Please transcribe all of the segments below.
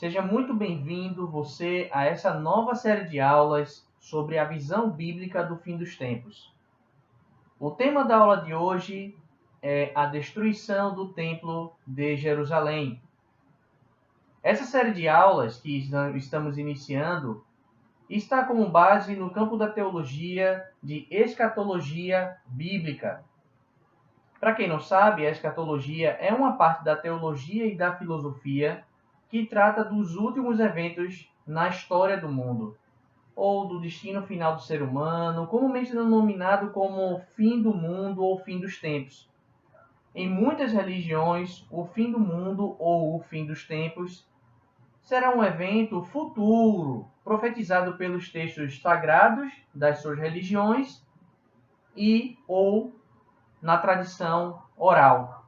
Seja muito bem-vindo você a essa nova série de aulas sobre a visão bíblica do fim dos tempos. O tema da aula de hoje é a destruição do Templo de Jerusalém. Essa série de aulas que estamos iniciando está como base no campo da teologia de escatologia bíblica. Para quem não sabe, a escatologia é uma parte da teologia e da filosofia que trata dos últimos eventos na história do mundo, ou do destino final do ser humano, comumente denominado como fim do mundo ou fim dos tempos. Em muitas religiões, o fim do mundo ou o fim dos tempos será um evento futuro, profetizado pelos textos sagrados das suas religiões e ou na tradição oral.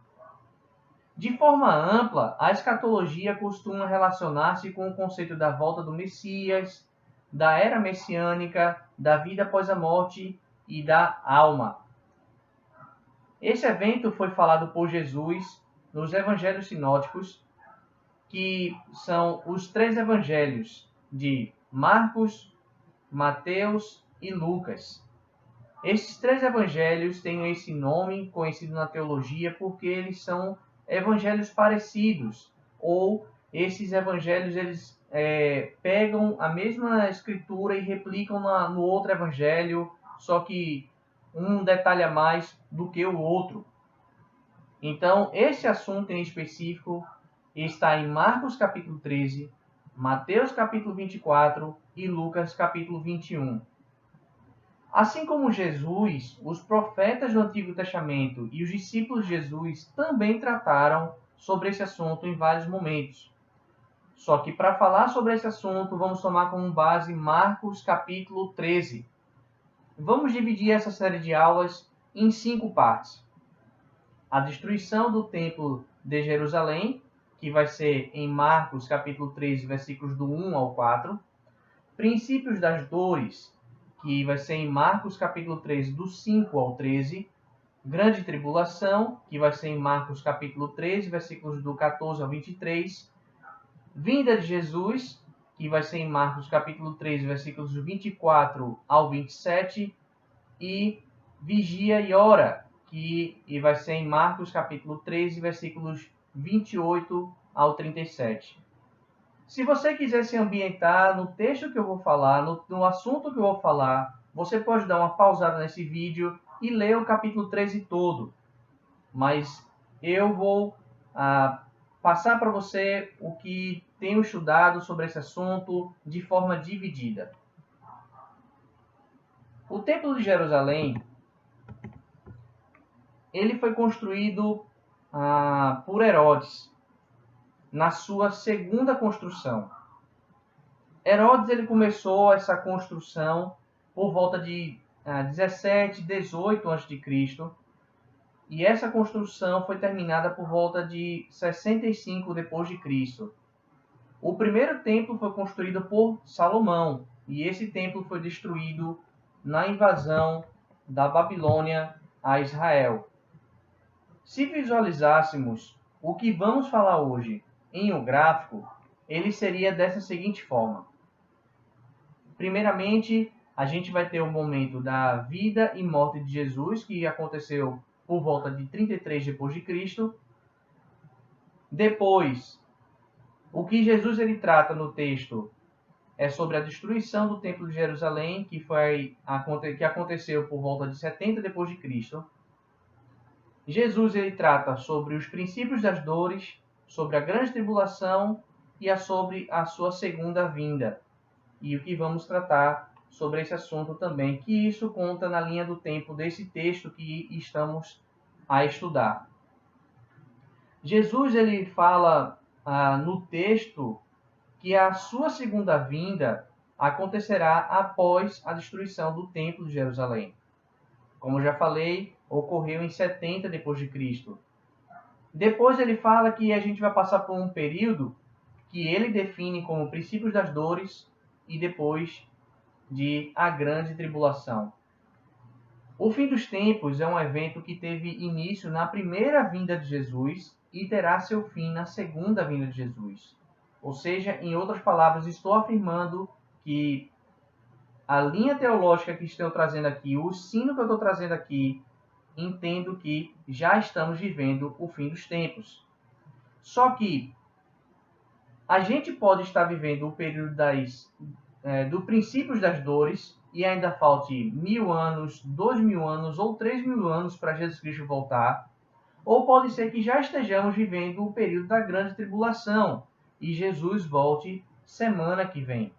De forma ampla, a escatologia costuma relacionar-se com o conceito da volta do Messias, da era messiânica, da vida após a morte e da alma. Esse evento foi falado por Jesus nos evangelhos sinóticos, que são os três evangelhos de Marcos, Mateus e Lucas. Esses três evangelhos têm esse nome conhecido na teologia porque eles são evangelhos parecidos, ou esses evangelhos eles pegam a mesma escritura e replicam no outro evangelho, só que um detalha mais do que o outro. Então, esse assunto em específico está em Marcos capítulo 13, Mateus capítulo 24 e Lucas capítulo 21. Assim como Jesus, os profetas do Antigo Testamento e os discípulos de Jesus também trataram sobre esse assunto em vários momentos. Só que para falar sobre esse assunto, vamos tomar como base Marcos capítulo 13. Vamos dividir essa série de aulas em 5 partes. A destruição do Templo de Jerusalém, que vai ser em Marcos capítulo 13, versículos do 1 ao 4. Princípios das dores, que vai ser em Marcos capítulo 13, do 5 ao 13. Grande tribulação, que vai ser em Marcos capítulo 13, versículos do 14 ao 23. Vinda de Jesus, que vai ser em Marcos capítulo 13, versículos do 24 ao 27. E vigia e ora, que vai ser em Marcos capítulo 13, versículos 28 ao 37. Se você quiser se ambientar no texto que eu vou falar, no assunto que eu vou falar, você pode dar uma pausada nesse vídeo e ler o capítulo 13 todo. Mas eu vou passar para você o que tenho estudado sobre esse assunto de forma dividida. O Templo de Jerusalém, ele foi construído por Herodes na sua segunda construção. Herodes ele começou essa construção por volta de 17, 18 a.C. E essa construção foi terminada por volta de 65 depois de Cristo. O primeiro templo foi construído por Salomão, e esse templo foi destruído na invasão da Babilônia a Israel. Se visualizássemos o que vamos falar hoje em um gráfico, ele seria dessa seguinte forma. Primeiramente, a gente vai ter o momento da vida e morte de Jesus, que aconteceu por volta de 33 depois de Cristo. Depois, o que Jesus ele trata no texto é sobre a destruição do Templo de Jerusalém, que aconteceu por volta de 70 depois de Cristo. Jesus ele trata sobre os princípios das dores, sobre a grande tribulação e sobre a sua segunda vinda. E o que vamos tratar sobre esse assunto também, que isso conta na linha do tempo desse texto que estamos a estudar. Jesus ele fala no texto que a sua segunda vinda acontecerá após a destruição do Templo de Jerusalém. Como já falei, ocorreu em 70 depois de Cristo. Depois ele fala que a gente vai passar por um período que ele define como princípios das dores e depois de a grande tribulação. O fim dos tempos é um evento que teve início na primeira vinda de Jesus e terá seu fim na segunda vinda de Jesus. Ou seja, em outras palavras, estou afirmando que a linha teológica que estou trazendo aqui, o ensino que eu estou trazendo aqui, entendo que já estamos vivendo o fim dos tempos. Só que a gente pode estar vivendo o período do princípio das dores e ainda falte 1000 anos, 2000 anos ou 3000 anos para Jesus Cristo voltar. Ou pode ser que já estejamos vivendo o período da grande tribulação e Jesus volte semana que vem.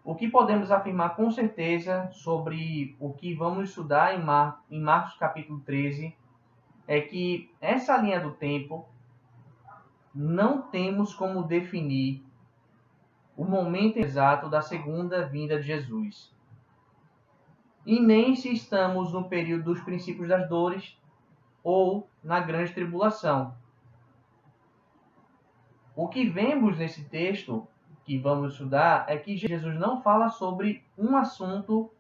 O que podemos afirmar com certeza sobre o que vamos estudar em Marcos capítulo 13 é que essa linha do tempo não temos como definir o momento exato da segunda vinda de Jesus. E nem se estamos no período dos princípios das dores ou na grande tribulação. O que vemos nesse texto que vamos estudar é que Jesus não fala sobre um assunto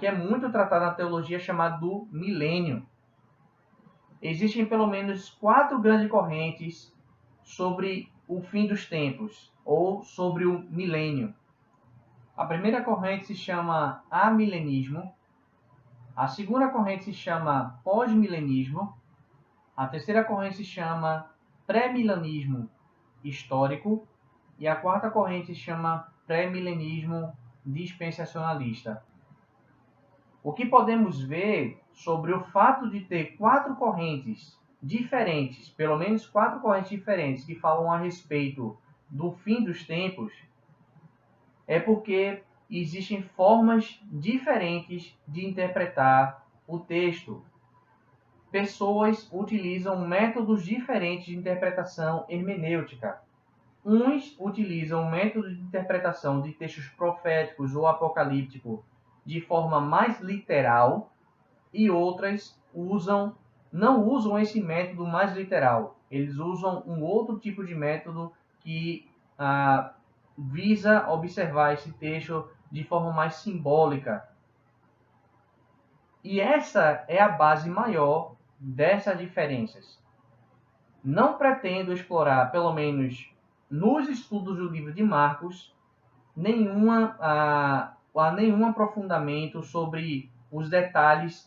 que é muito tratado na teologia chamado do milênio. Existem pelo menos 4 grandes correntes sobre o fim dos tempos ou sobre o milênio. A primeira corrente se chama amilenismo, a segunda corrente se chama pós-milenismo, a terceira corrente se chama pré-milenismo histórico e a quarta corrente se chama pré-milenismo dispensacionalista. O que podemos ver sobre o fato de ter 4 correntes diferentes, pelo menos 4 correntes diferentes que falam a respeito do fim dos tempos, é porque existem formas diferentes de interpretar o texto. Pessoas utilizam métodos diferentes de interpretação hermenêutica. Uns utilizam métodos de interpretação de textos proféticos ou apocalípticos de forma mais literal e outras não usam esse método mais literal. Eles usam um outro tipo de método que visa observar esse texto de forma mais simbólica. E essa é a base maior dessas diferenças. Não pretendo explorar, pelo menos nos estudos do livro de Marcos, nenhum aprofundamento sobre os detalhes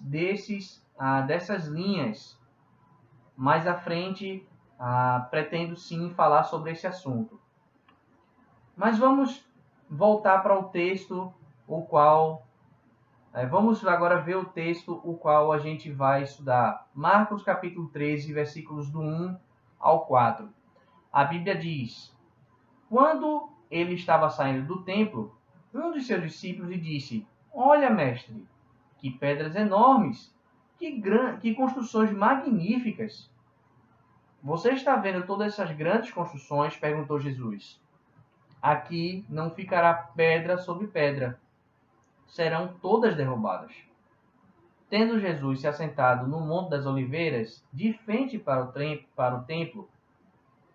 dessas linhas. Mais à frente, pretendo sim falar sobre esse assunto. Mas vamos voltar para o texto, vamos agora ver o texto o qual a gente vai estudar. Marcos capítulo 13, versículos do 1 ao 4. A Bíblia diz: Quando ele estava saindo do templo, um de seus discípulos lhe disse: Olha, mestre, que pedras enormes, que construções magníficas. Você está vendo todas essas grandes construções? Perguntou Jesus. Aqui não ficará pedra sobre pedra, serão todas derrubadas. Tendo Jesus se assentado no Monte das Oliveiras, de frente para o templo,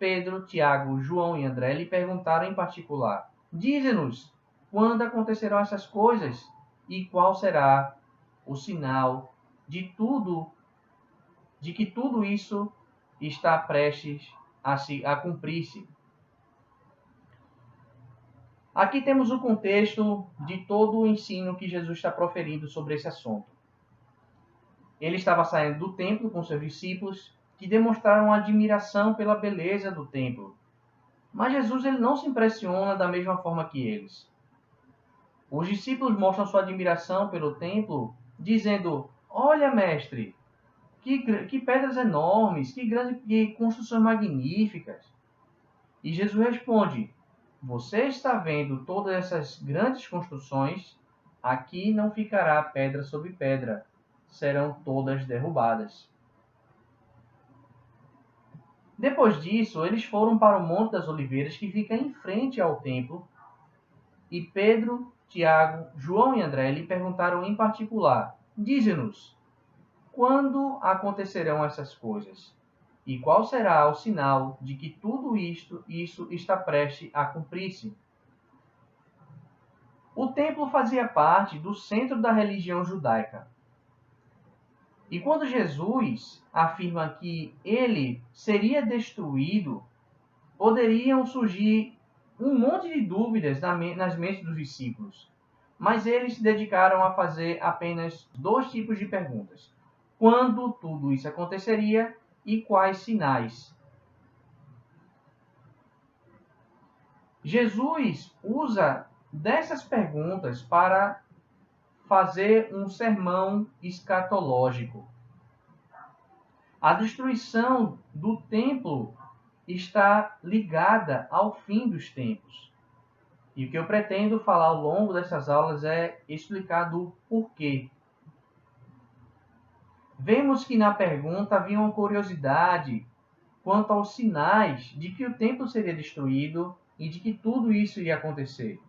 Pedro, Tiago, João e André lhe perguntaram em particular: Dize-nos, quando acontecerão essas coisas? E qual será o sinal de que tudo isso está prestes a cumprir-se? Aqui temos o contexto de todo o ensino que Jesus está proferindo sobre esse assunto. Ele estava saindo do templo com seus discípulos, que demonstraram admiração pela beleza do templo. Mas Jesus ele não se impressiona da mesma forma que eles. Os discípulos mostram sua admiração pelo templo, dizendo: Olha, mestre, que pedras enormes, que construções magníficas. E Jesus responde: Você está vendo todas essas grandes construções? Aqui não ficará pedra sobre pedra, serão todas derrubadas. Depois disso, eles foram para o Monte das Oliveiras, que fica em frente ao templo, e Pedro, Tiago, João e André lhe perguntaram em particular: Dize-nos, quando acontecerão essas coisas? E qual será o sinal de que tudo isso está prestes a cumprir-se? O templo fazia parte do centro da religião judaica. E quando Jesus afirma que ele seria destruído, poderiam surgir um monte de dúvidas nas mentes dos discípulos, mas eles se dedicaram a fazer apenas dois tipos de perguntas: quando tudo isso aconteceria e quais sinais? Jesus usa dessas perguntas para fazer um sermão escatológico. A destruição do templo está ligada ao fim dos tempos. E o que eu pretendo falar ao longo dessas aulas é explicar do porquê. Vemos que na pergunta havia uma curiosidade quanto aos sinais de que o templo seria destruído e de que tudo isso ia acontecer.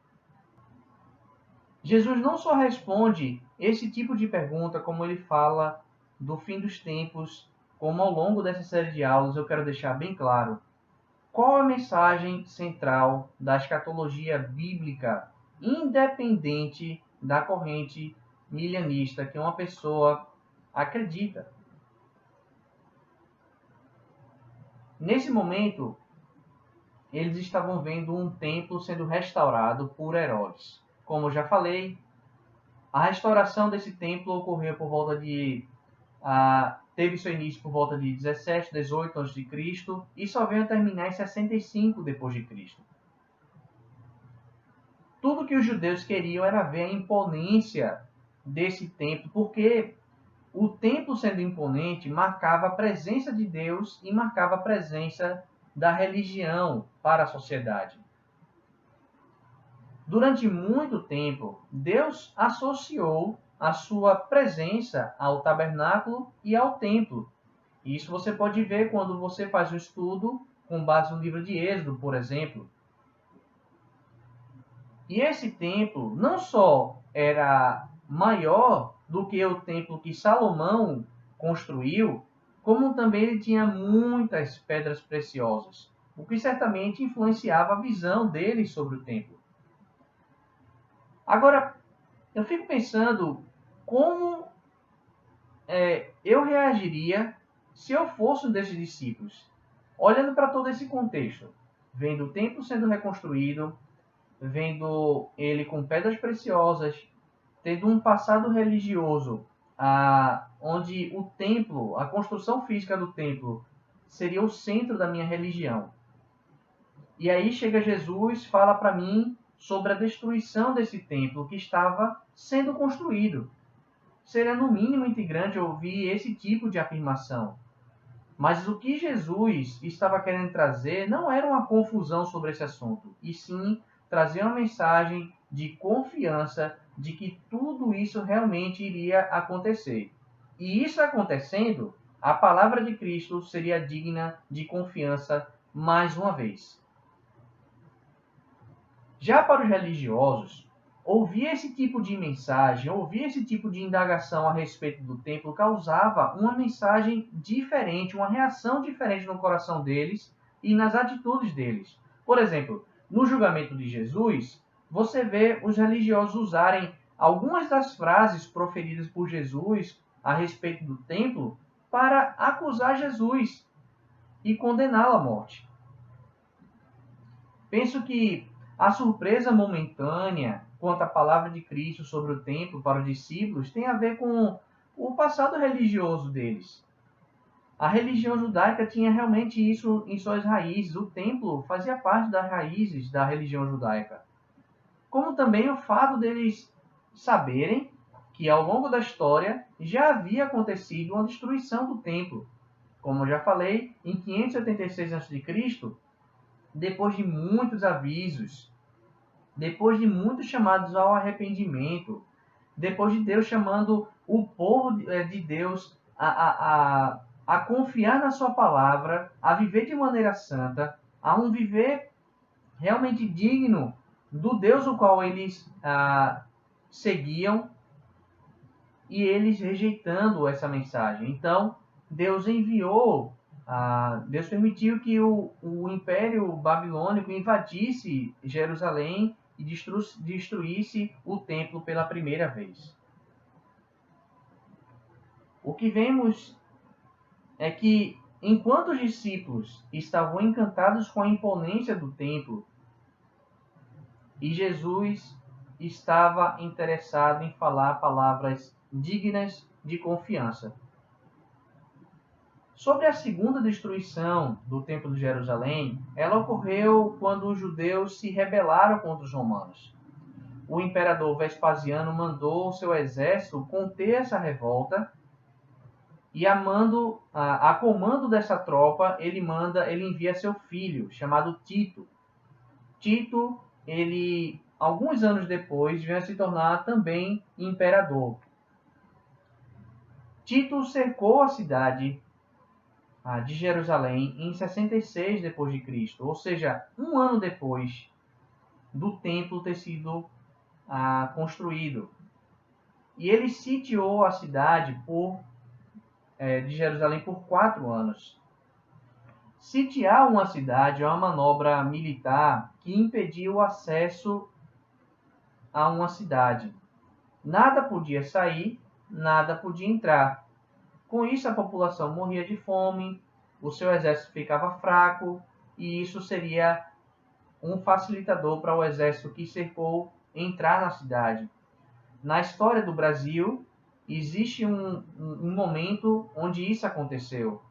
Jesus não só responde esse tipo de pergunta, como ele fala do fim dos tempos, como ao longo dessa série de aulas eu quero deixar bem claro. Qual a mensagem central da escatologia bíblica, independente da corrente milenista que uma pessoa acredita? Nesse momento, eles estavam vendo um templo sendo restaurado por Herodes. Como eu já falei, a restauração desse templo ocorreu por volta de... teve seu início por volta de 17, 18 a.C. e só veio a terminar em 65 d.C. Tudo que os judeus queriam era ver a imponência desse templo, porque o templo sendo imponente marcava a presença de Deus e marcava a presença da religião para a sociedade. Durante muito tempo, Deus associou a sua presença ao tabernáculo e ao templo. Isso você pode ver quando você faz um estudo com base no livro de Êxodo, por exemplo. E esse templo não só era maior do que o templo que Salomão construiu, como também ele tinha muitas pedras preciosas, o que certamente influenciava a visão dele sobre o templo. Agora, eu fico pensando como eu reagiria se eu fosse um desses discípulos, olhando para todo esse contexto, vendo o templo sendo reconstruído, vendo ele com pedras preciosas, tendo um passado religioso, onde o templo, a construção física do templo, seria o centro da minha religião. E aí chega Jesus, fala para mim sobre a destruição desse templo que estava sendo construído. Seria no mínimo intrigante ouvir esse tipo de afirmação. Mas o que Jesus estava querendo trazer não era uma confusão sobre esse assunto, e sim trazer uma mensagem de confiança de que tudo isso realmente iria acontecer. E isso acontecendo, a palavra de Cristo seria digna de confiança mais uma vez. Já para os religiosos, ouvir esse tipo de mensagem, ouvir esse tipo de indagação a respeito do templo causava uma mensagem diferente, uma reação diferente no coração deles e nas atitudes deles. Por exemplo, no julgamento de Jesus, você vê os religiosos usarem algumas das frases proferidas por Jesus a respeito do templo para acusar Jesus e condená-lo à morte. Penso que a surpresa momentânea quanto à palavra de Cristo sobre o templo para os discípulos tem a ver com o passado religioso deles. A religião judaica tinha realmente isso em suas raízes. O templo fazia parte das raízes da religião judaica. Como também o fato deles saberem que ao longo da história já havia acontecido uma destruição do templo. Como eu já falei, em 586 a.C., depois de muitos avisos, depois de muitos chamados ao arrependimento, depois de Deus chamando o povo de Deus a confiar na sua palavra, a viver de maneira santa, a um viver realmente digno do Deus o qual eles seguiam, e eles rejeitando essa mensagem. Então, Deus enviou, Deus permitiu que o Império Babilônico invadisse Jerusalém e destruísse o templo pela primeira vez. O que vemos é que Enquanto os discípulos estavam encantados com a imponência do templo, e Jesus estava interessado em falar palavras dignas de confiança. Sobre a segunda destruição do Templo de Jerusalém, ela ocorreu quando os judeus se rebelaram contra os romanos. O imperador Vespasiano mandou seu exército conter essa revolta e a comando dessa tropa ele envia seu filho chamado Tito. Tito, ele alguns anos depois veio a se tornar também imperador. Tito cercou a cidade de Jerusalém em 66 depois de Cristo, ou seja, um ano depois do templo ter sido construído. E ele sitiou a cidade de Jerusalém por 4 anos. Sitiar uma cidade é uma manobra militar que impedia o acesso a uma cidade. Nada podia sair, nada podia entrar. Com isso, a população morria de fome, o seu exército ficava fraco, e isso seria um facilitador para o exército que cercou entrar na cidade. Na história do Brasil, existe um momento onde isso aconteceu.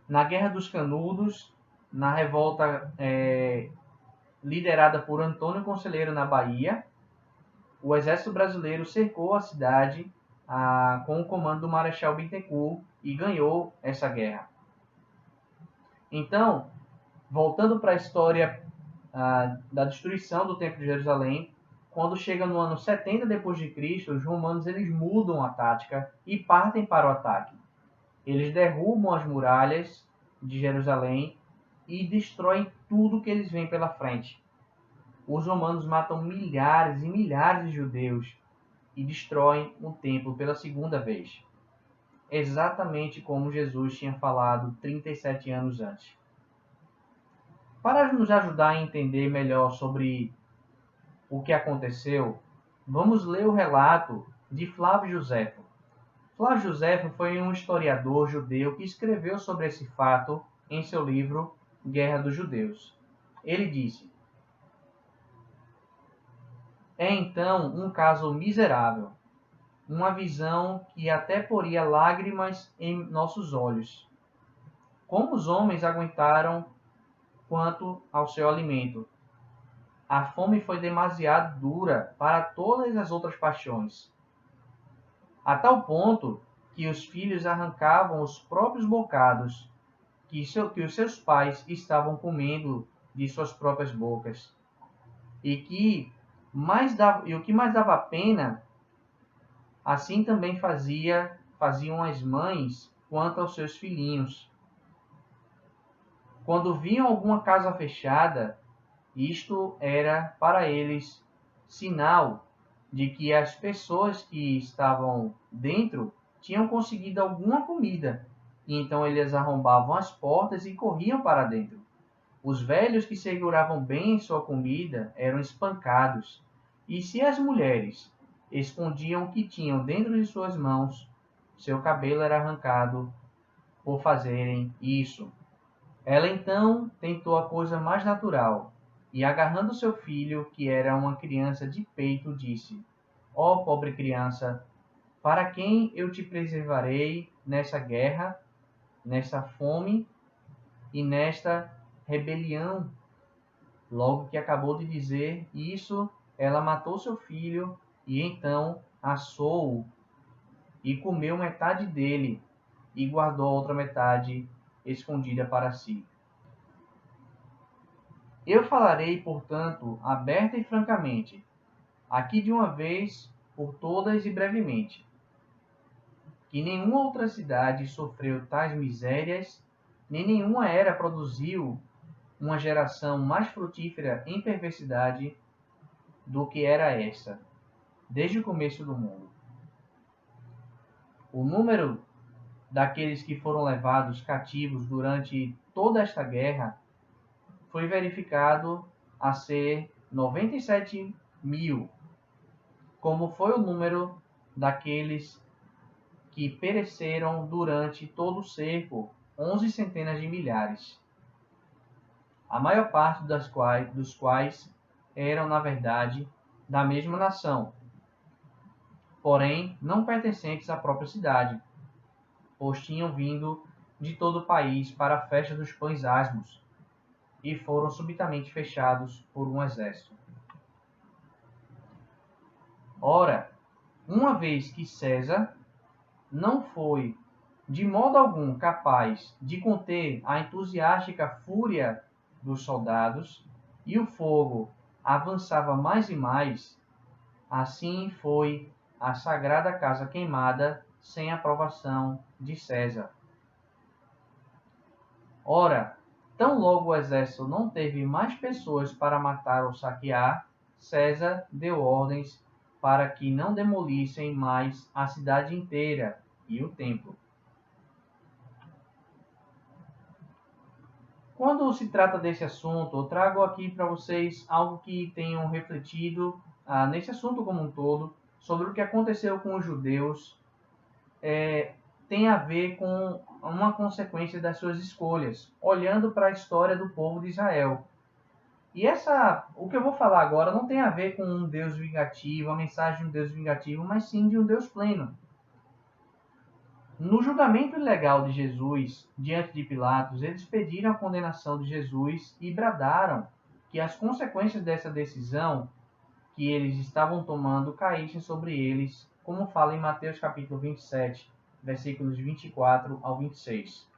Na Guerra dos Canudos, na revolta liderada por Antônio Conselheiro na Bahia, o exército brasileiro cercou a cidade com o comando do Marechal Bittencourt e ganhou essa guerra. Então, voltando para a história da destruição do Templo de Jerusalém, quando chega no ano 70 depois de Cristo, os romanos eles mudam a tática e partem para o ataque. Eles derrubam as muralhas de Jerusalém e destroem tudo que eles veem pela frente. Os romanos matam milhares e milhares de judeus e destroem o templo pela segunda vez. Exatamente como Jesus tinha falado 37 anos antes. Para nos ajudar a entender melhor sobre o que aconteceu, vamos ler o relato de Flávio Josefo. Flávio Josefo foi um historiador judeu que escreveu sobre esse fato em seu livro Guerra dos Judeus. Ele disse: é então um caso miserável, uma visão que até poria lágrimas em nossos olhos. Como os homens aguentaram quanto ao seu alimento? A fome foi demasiado dura para todas as outras paixões, a tal ponto que os filhos arrancavam os próprios bocados que os seus pais estavam comendo de suas próprias bocas. E o que mais dava pena, assim também faziam as mães quanto aos seus filhinhos. Quando viam alguma casa fechada, isto era para eles sinal de que as pessoas que estavam dentro tinham conseguido alguma comida, e então eles arrombavam as portas e corriam para dentro. Os velhos que seguravam bem sua comida eram espancados, e se as mulheres escondiam o que tinham dentro de suas mãos, seu cabelo era arrancado por fazerem isso. Ela então tentou a coisa mais natural, e agarrando seu filho, que era uma criança de peito, disse: ó pobre criança, para quem eu te preservarei nessa guerra, nessa fome e nesta rebelião? Logo que acabou de dizer isso, ela matou seu filho e então assou-o e comeu metade dele e guardou a outra metade escondida para si. Eu falarei, portanto, aberta e francamente, aqui de uma vez por todas e brevemente, que nenhuma outra cidade sofreu tais misérias, nem nenhuma era produziu uma geração mais frutífera em perversidade do que era esta, desde o começo do mundo. O número daqueles que foram levados cativos durante toda esta guerra foi verificado a ser 97.000, como foi o número daqueles que pereceram durante todo o cerco 11 centenas de milhares, a maior parte dos quais eram, na verdade, da mesma nação, porém não pertencentes à própria cidade, pois tinham vindo de todo o país para a festa dos pães asmos, e foram subitamente fechados por um exército. Ora, uma vez que César não foi de modo algum capaz de conter a entusiástica fúria dos soldados, e o fogo avançava mais e mais, assim foi a sagrada casa queimada sem aprovação de César. Ora, tão logo o exército não teve mais pessoas para matar ou saquear, César deu ordens para que não demolissem mais a cidade inteira e o templo. Quando se trata desse assunto, eu trago aqui para vocês algo que tenham refletido nesse assunto como um todo, sobre o que aconteceu com os judeus, tem a ver com uma consequência das suas escolhas, olhando para a história do povo de Israel. E o que eu vou falar agora não tem a ver com um Deus vingativo, a mensagem de um Deus vingativo, mas sim de um Deus pleno. No julgamento ilegal de Jesus diante de Pilatos, eles pediram a condenação de Jesus e bradaram que as consequências dessa decisão que eles estavam tomando caíssem sobre eles, como fala em Mateus capítulo 27, versículos 24 ao 26.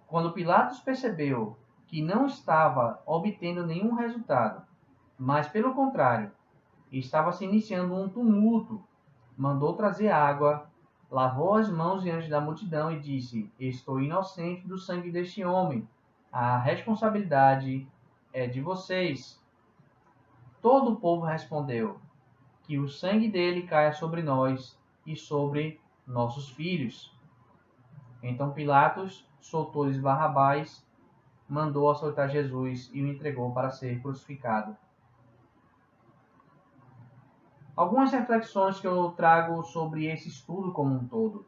Quando Pilatos percebeu que não estava obtendo nenhum resultado, mas pelo contrário, estava se iniciando um tumulto, mandou trazer água, lavou as mãos diante da multidão e disse: Estou inocente do sangue deste homem. A responsabilidade é de vocês. Todo o povo respondeu: Que o sangue dele caia sobre nós e sobre nossos filhos. Então Pilatos soltou-lhes Barrabás, mandou açoitar Jesus e o entregou para ser crucificado. Algumas reflexões que eu trago sobre esse estudo como um todo.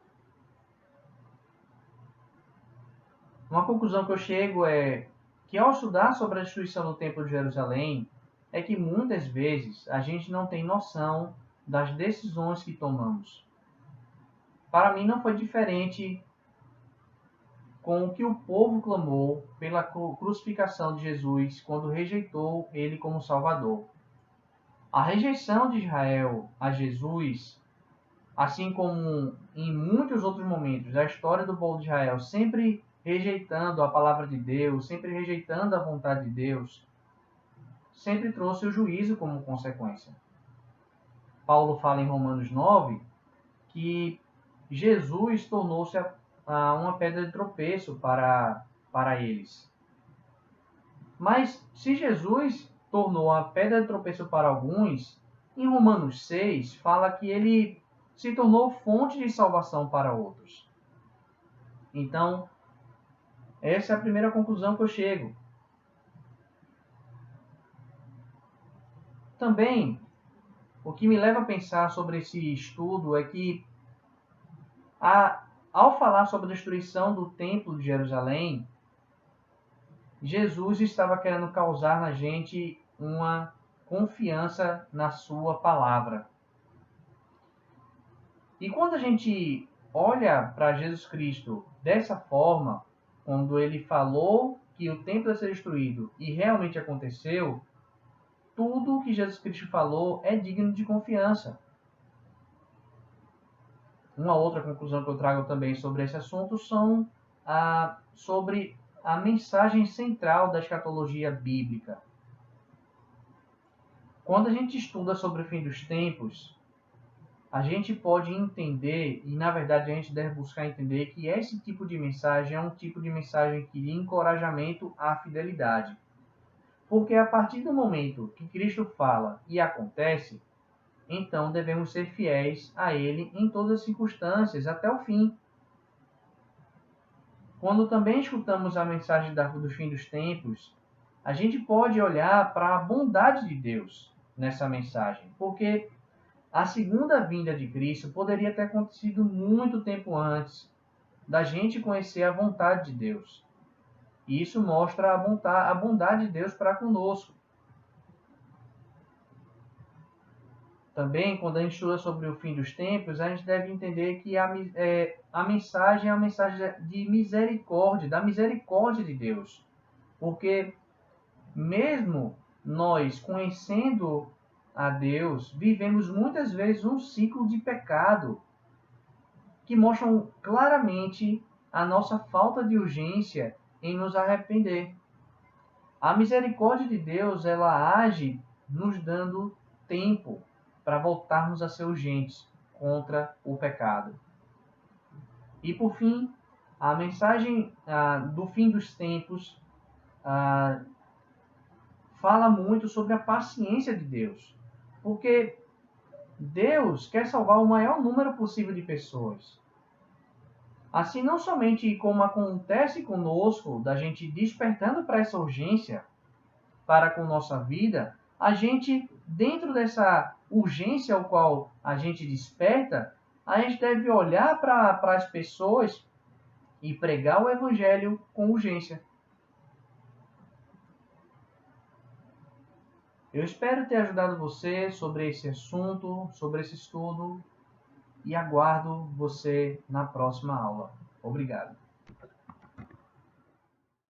Uma conclusão que eu chego é que ao estudar sobre a destruição do Templo de Jerusalém, é que muitas vezes a gente não tem noção das decisões que tomamos. Para mim não foi diferente com o que o povo clamou pela crucificação de Jesus quando rejeitou ele como Salvador. A rejeição de Israel a Jesus, assim como em muitos outros momentos da história do povo de Israel, sempre rejeitando a palavra de Deus, sempre rejeitando a vontade de Deus, sempre trouxe o juízo como consequência. Paulo fala em Romanos 9 que Jesus tornou-se uma pedra de tropeço para eles. Mas se Jesus tornou a pedra de tropeço para alguns, em Romanos 6 fala que ele se tornou fonte de salvação para outros. Então, essa é a primeira conclusão que eu chego. Também, o que me leva a pensar sobre esse estudo é que, ao falar sobre a destruição do Templo de Jerusalém, Jesus estava querendo causar na gente uma confiança na sua palavra. E quando a gente olha para Jesus Cristo dessa forma, quando ele falou que o templo ia ser destruído e realmente aconteceu, tudo o que Jesus Cristo falou é digno de confiança. Uma outra conclusão que eu trago também sobre esse assunto são sobre a mensagem central da escatologia bíblica. Quando a gente estuda sobre o fim dos tempos, a gente pode entender, e na verdade a gente deve buscar entender, que esse tipo de mensagem é um tipo de mensagem de encorajamento à fidelidade. Porque a partir do momento que Cristo fala e acontece, então devemos ser fiéis a Ele em todas as circunstâncias, até o fim. Quando também escutamos a mensagem do fim dos tempos, a gente pode olhar para a bondade de Deus nessa mensagem, porque a segunda vinda de Cristo poderia ter acontecido muito tempo antes, da gente conhecer a vontade de Deus. E isso mostra a bondade de Deus para conosco. Também, quando a gente estuda sobre o fim dos tempos, a gente deve entender que a mensagem é a mensagem de misericórdia, da misericórdia de Deus. Porque mesmo nós conhecendo a Deus, vivemos muitas vezes um ciclo de pecado que mostram claramente a nossa falta de urgência em nos arrepender. A misericórdia de Deus, ela age nos dando tempo para voltarmos a ser urgentes contra o pecado. E por fim, a mensagem do fim dos tempos fala muito sobre a paciência de Deus. Porque Deus quer salvar o maior número possível de pessoas. Assim, não somente como acontece conosco, da gente despertando para essa urgência para com nossa vida, a gente, dentro dessa urgência ao qual a gente desperta, a gente deve olhar para as pessoas e pregar o evangelho com urgência. Eu espero ter ajudado você sobre esse assunto, sobre esse estudo, e aguardo você na próxima aula. Obrigado.